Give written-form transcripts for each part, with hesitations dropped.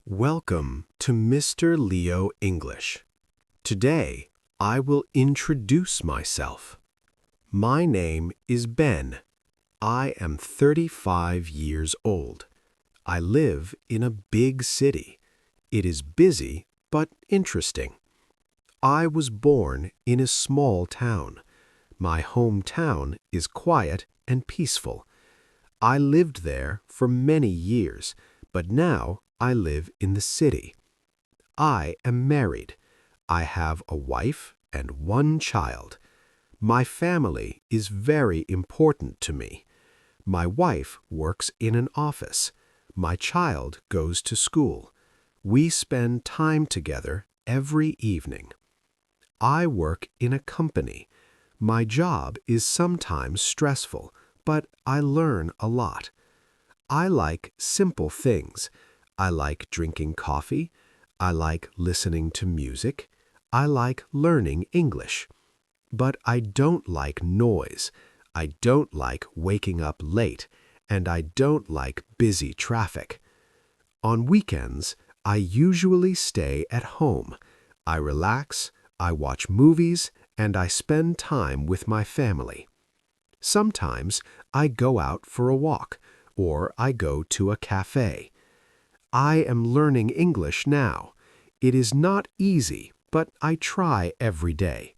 Welcome to Mr. Leo English. Today, I will introduce myself. My name is Ben. I am 35 years old. I live in a big city. It is busy but interesting. I was born in a small town. My hometown is quiet and peaceful. I lived there for many years, but now I live in the city. I am married. I have a wife and one child. My family is very important to me. My wife works in an office. My child goes to school. We spend time together every evening. I work in a company. My job is sometimes stressful, but I learn a lot. I like simple things. I like drinking coffee. I like listening to music. I like learning English. But I don't like noise. I don't like waking up late, and I don't like busy traffic. On weekends, I usually stay at home. I relax, I watch movies, and I spend time with my family. Sometimes I go out for a walk, or I go to a cafe. I am learning English now. It is not easy, but I try every day.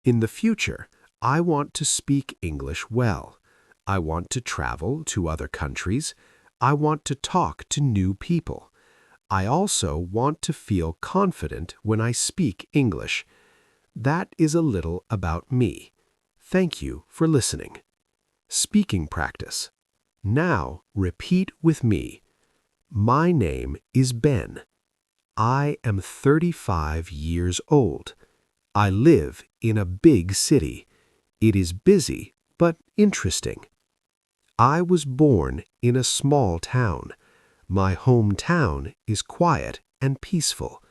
In the future, I want to speak English well. I want to travel to other countries. I want to talk to new people. I also want to feel confident when I speak English. That is a little about me. Thank you for listening. Speaking practice. Now repeat with me. My name is Ben. I am 35 years old. I live in a big city. It is busy but interesting. I was born in a small town. My hometown is quiet and peaceful.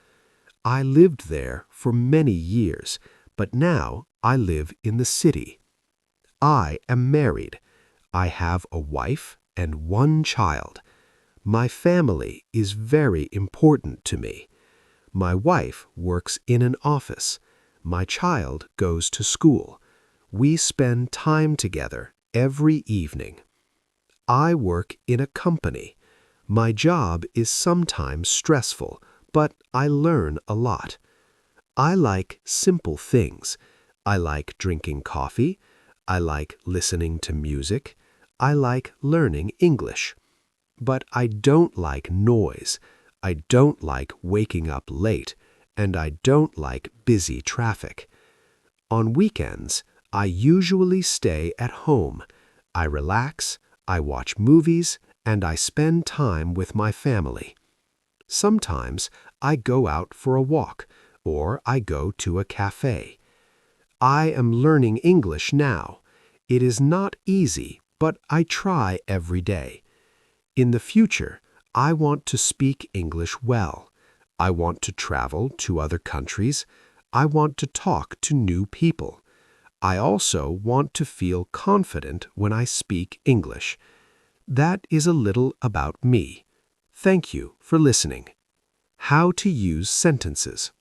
I lived there for many years, but now I live in the city. I am married. I have a wife and one child. My family is very important to me. My wife works in an office. My child goes to school. We spend time together every evening. I work in a company. My job is sometimes stressful, but I learn a lot. I like simple things. I like drinking coffee. I like listening to music. I like learning English. But I don't like noise. I don't like waking up late, and I don't like busy traffic. On weekends, I usually stay at home. I relax, I watch movies, and I spend time with my family. Sometimes I go out for a walk, or I go to a cafe. I am learning English now. It is not easy, but I try every day. In the future, I want to speak English well. I want to travel to other countries. I want to talk to new people. I also want to feel confident when I speak English. That is a little about me. Thank you for listening. How to use sentences.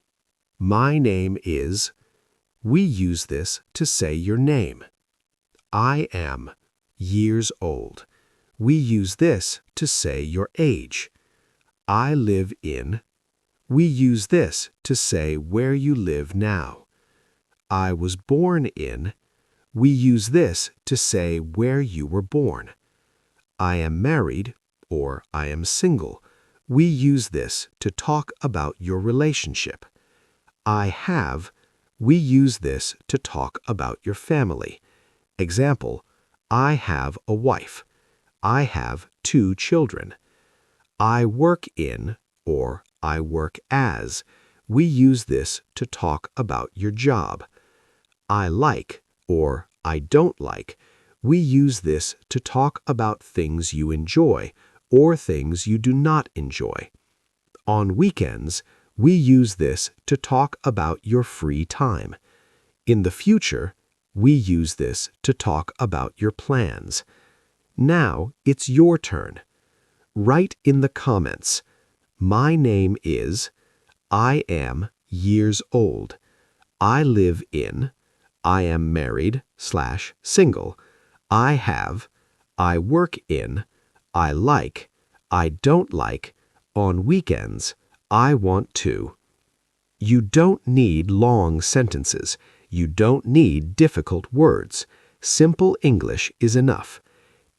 My name is. We use this to say your name. I am years old. We use this to say your age. I live in. We use this to say where you live now. I was born in. We use this to say where you were born. I am married, or I am single. We use this to talk about your relationship. I have. We use this to talk about your family. Example, I have a wife. I have 2 children. I work in, or I work as. We use this to talk about your job. I like, or I don't like. We use this to talk about things you enjoy or things you do not enjoy. On weekends, we use this to talk about your free time. In the future, we use this to talk about your plans. Now it's your turn. Write in the comments, My name is, I am years old. I live in, I am married/single. I have, I work in, I like, I don't like, on weekends, I want to. You don't need long sentences. You don't need difficult words. Simple English is enough.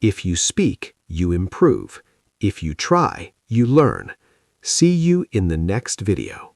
If you speak, you improve. If you try, you learn. See you in the next video.